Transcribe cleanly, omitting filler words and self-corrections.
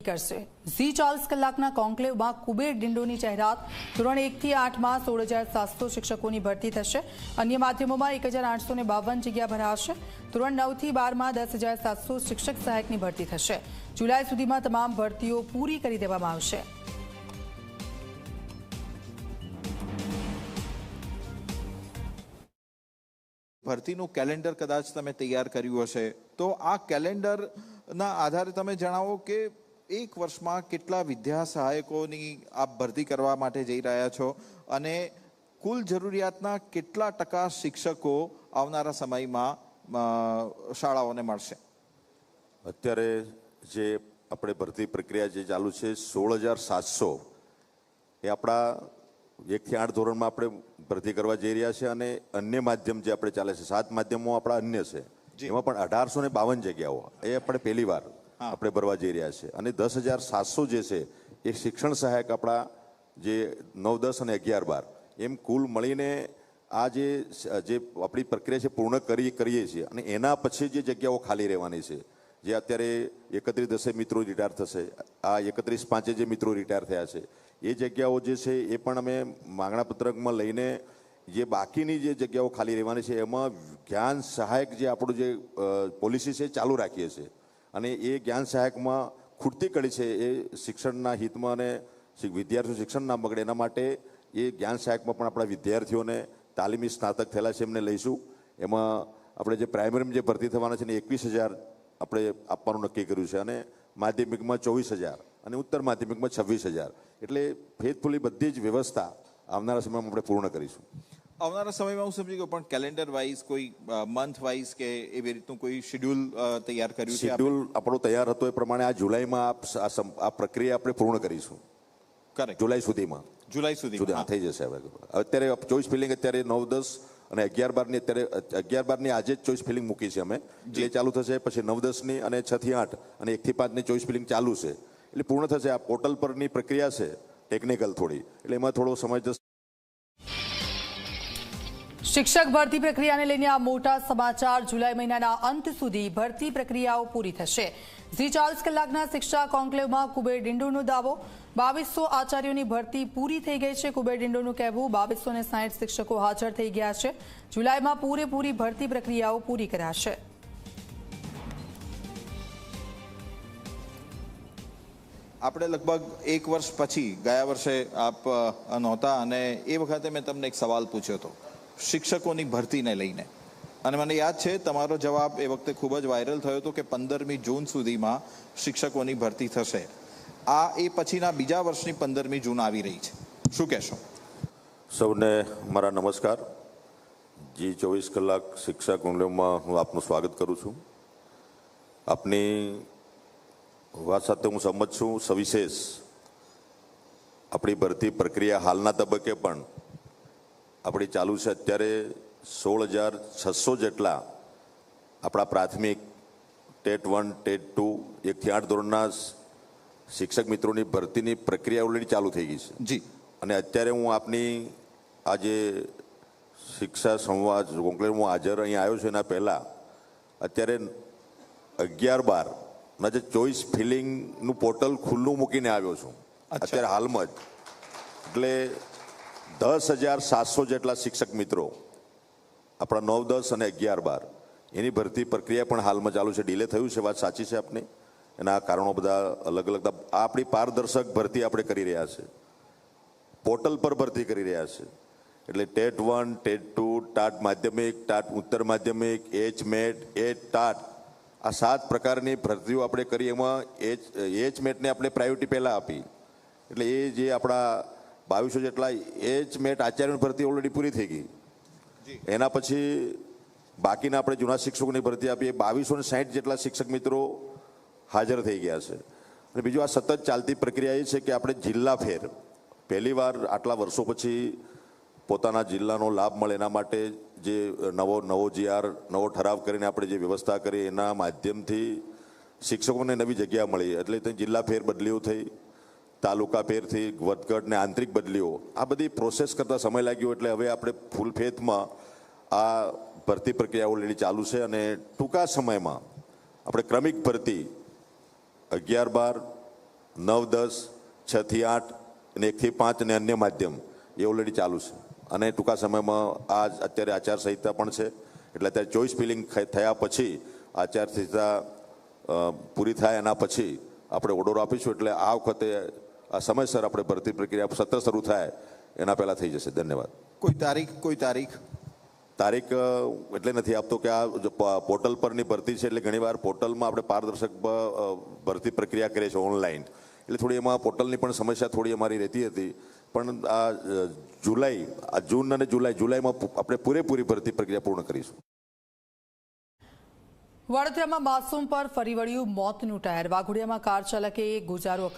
કરશે ઝી 24 કલાકના કોન્ક્લેવમાં કુબેર ડિંડોની જાહેરાત ધોરણ 1 થી 8 માં 16,700 શિક્ષકોની ભરતી થશે। અન્ય માધ્યમોમાં 1,852 જગ્યા ભરાશે। ધોરણ 9 થી 12 માં 10,700 શિક્ષક સહાયકની ભરતી થશે। જુલાઈ સુધીમાં તમામ ભરતીઓ પૂરી કરી દેવામાં આવશે। ભરતીનું કેલેન્ડર કદાચ તમે તૈયાર કર્યું હશે તો આ કેલેન્ડરના આધારે તમે જણાવો કે એક વર્ષમાં કેટલા વિદ્યા સહાયકોની આપ ભરતી કરવા માટે જઈ રહ્યા છો અને કુલ જરૂરિયાતના કેટલા ટકા શિક્ષકો આવનારા સમયમાં શાળાઓને મળશે? અત્યારે જે આપણે ભરતી પ્રક્રિયા જે ચાલુ છે 16,700 એ આપણા 1 થી 8 ધોરણમાં આપણે ભરતી કરવા જઈ રહ્યા છે અને અન્ય માધ્યમ જે આપણે ચાલે છે 7 માધ્યમો આપણા અન્ય છે એમાં પણ 1852 જગ્યાઓ એ આપણે પહેલી વાર આપણે ભરવા જઈ રહ્યા છે અને 10,700 જે છે એ શિક્ષણ સહાયક આપણા જે 9, 10 અને 11, 12 એમ કુલ મળીને આ જે આપણી પ્રક્રિયા છે પૂર્ણ કરીએ છીએ અને એના પછી જે જગ્યાઓ ખાલી રહેવાની છે જે અત્યારે 31/10 મિત્રો રિટાયર થશે, આ 31/5 જે મિત્રો રિટાયર થયા છે એ જગ્યાઓ જે છે એ પણ અમે માંગણા પત્રકમાં લઈને જે બાકીની જે જગ્યાઓ ખાલી રહેવાની છે એમાં જ્ઞાન સહાયક જે આપણું જે પોલિસી છે ચાલુ રાખીએ છીએ અને એ જ્ઞાન સહાયકમાં ખૂટતી કડી છે એ શિક્ષણના હિતમાં અને વિદ્યાર્થીઓ શિક્ષણ ના બગડે એના માટે એ જ્ઞાન સહાયકમાં પણ આપણા વિદ્યાર્થીઓને તાલીમી સ્નાતક થયેલા છે એમને લઈશું। એમાં આપણે જે પ્રાઇમરીમાં જે ભરતી થવાના છે ને 21,000 આપણે આપવાનું નક્કી કર્યું છે અને માધ્યમિકમાં 24,000 અને ઉત્તર માધ્યમિકમાં 26,000 એટલે ફેથફુલી બધી જ વ્યવસ્થા આવનારા સમયમાં આપણે પૂર્ણ કરીશું। આવનારા સમયમાં હું સમજી ગયો પણ કેલેન્ડર વાઇઝ કોઈ મંથ વાઇઝ કે એવી રીતનું કોઈ શેડ્યુલ તૈયાર કર્યું છે? શેડ્યુલ આપણો તૈયાર હતો એ પ્રમાણે આ જુલાઈમાં આ પ્રક્રિયા આપણે પૂર્ણ કરીશું। કરેક્ટ, જુલાઈ સુધીમાં થઈ જશે। હવે અત્યારે ચોઈસ ફિલિંગ અત્યારે 9, 10 અને 11, 12ની અત્યારે 11, 12ની આજે જ ચોઈસ ફિલિંગ મૂકી છે અમે, જે ચાલુ થશે પછી 9, 10ની અને 6 થી 8 અને 1 થી 5ની ચોઈસ ફિલિંગ ચાલુ છે એટલે પૂર્ણ થશે। આ પોર્ટલ પરની પ્રક્રિયા છે ટેકનિકલ થોડી એટલે એમાં થોડો સમય જશે। શિક્ષક ભરતી પ્રક્રિયાને લઈને આ મોટા સમાચાર। જુલાઈ મહિનાના અંત સુધી ભરતી પ્રક્રિયાઓ પૂરી થશે। ઝી 24 કલાકના શિક્ષા કોન્ક્લેવમાં કુબેર ડિંડોનો દાવો 2200 આચાર્યોની ભરતી પૂરી થઈ ગઈ છે। કુબેર ડિંડોનું કહેવું 2260 શિક્ષકો હાજર થઈ ગયા છે। જુલાઈમાં પૂરેપૂરી ભરતી પ્રક્રિયાઓ પૂરી કરાશે। આપણે લગભગ 1 વર્ષ પછી ગયા વર્ષે આપ નહોતા અને એ વખતે મેં તમને એક સવાલ પૂછ્યો હતો શિક્ષકોની ભરતીને લઈને અને મને યાદ છે તમારો જવાબ એ વખતે ખૂબ જ વાયરલ થયો હતો કે 15મી જૂન સુધીમાં શિક્ષકોની ભરતી થશે। આ એ પછીના બીજા વર્ષની 15મી જૂન આવી રહી છે, શું કહેશો? સૌને મારા નમસ્કાર। જી 24 કલાક શિક્ષા કોન્ક્લેવમાં હું આપનું સ્વાગત કરું છું। આપની વાત સાથે હું સંમત છું। સવિશેષ આપણી ભરતી પ્રક્રિયા હાલના તબક્કે પણ આપણી ચાલુ છે। અત્યારે 16,600 જેટલા આપણા પ્રાથમિક ટેટ 1, ટેટ 2, 1 થી 8 ધોરણના શિક્ષક મિત્રોની ભરતીની પ્રક્રિયા ઓલરેડી ચાલુ થઈ ગઈ છે જી અને અત્યારે હું આપની આજે શિક્ષા સંવાદ કોન્ક્લેવમાં હાજર અહીં આવ્યો છું એના પહેલાં અત્યારે 11, 12 જે ચોઈસ ફિલિંગનું પોર્ટલ ખુલ્લું મૂકીને આવ્યો છું અત્યારે હાલમાં જ। એટલે 10,700 જેટલા શિક્ષક મિત્રો આપણા 9, 10 અને 11, 12 એની ભરતી પ્રક્રિયા પણ હાલમાં ચાલુ છે। ડિલે થયું છે, વાત સાચી છે આપની, એના કારણો બધા અલગ અલગ। આપણી પારદર્શક ભરતી આપણે કરી રહ્યા છે, પોર્ટલ પર ભરતી કરી રહ્યા છે એટલે ટેટ 1, ટેટ 2, ટાટ માધ્યમિક, ટાટ ઉત્તર માધ્યમિક, HMAT, ટાટ આ 7 પ્રકારની ભરતીઓ આપણે કરી। એમાં HMATને આપણે પ્રાયોરિટી પહેલાં આપી એટલે એ જે આપણા 2200 જેટલા HMAT આચાર્યની ભરતી ઓલરેડી પૂરી થઈ ગઈ। એના પછી બાકીના આપણે જૂના શિક્ષકોની ભરતી આપીએ 2260 જેટલા શિક્ષક મિત્રો હાજર થઈ ગયા છે। અને બીજું આ સતત ચાલતી પ્રક્રિયા એ છે કે આપણે જિલ્લા ફેર પહેલીવાર આટલા વર્ષો પછી પોતાના જિલ્લાનો લાભ મળે એના માટે જે નવો GR નવો ઠરાવ કરીને આપણે જે વ્યવસ્થા કરી એના માધ્યમથી શિક્ષકોને નવી જગ્યા મળી એટલે તે જિલ્લા ફેર બદલીઓ થઈ, તાલુકા ફેરથી વધઘટ ને આંતરિક બદલીઓ આ બધી પ્રોસેસ કરતાં સમય લાગ્યો એટલે હવે આપણે ફૂલ ફેથમાં આ ભરતી પ્રક્રિયા ઓલરેડી ચાલુ છે અને ટૂંકા સમયમાં આપણે ક્રમિક ભરતી 11, 12 9-10, 6 થી 8 અને 1 થી 5 અને અન્ય માધ્યમ એ ઓલરેડી ચાલુ છે. અને ટૂંકા સમયમાં અત્યારે આચારસંહિતા પણ છે, એટલે અત્યારે ચોઇસ ફિલિંગ થયા પછી આચારસંહિતા પૂરી થાય એના પછી આપણે ઓર્ડર આપીશું. એટલે આ વખતે આ સમયસર આપણે ભરતી પ્રક્રિયા સત્ર શરૂ થાય એના પહેલાં થઈ જશે. ધન્યવાદ. કોઈ તારીખ તારીખ એટલે નથી આપતો કે આ પોર્ટલ પરની ભરતી છે, એટલે ઘણીવાર પોર્ટલમાં આપણે પારદર્શક ભરતી પ્રક્રિયા કરીએ છીએ ઓનલાઈન, એટલે થોડી એમાં પોર્ટલની પણ સમસ્યા થોડી અમારી રહેતી હતી. પણ આ જૂન અને જુલાઈમાં આપણે પૂરેપૂરી ભરતી પ્રક્રિયા પૂર્ણ કરીશું. વડોદરામાં માસૂમ પર ફરી વળ્યું મોતનું ટાયર. વાઘોડિયામાં કાર ચાલકે ગુજારો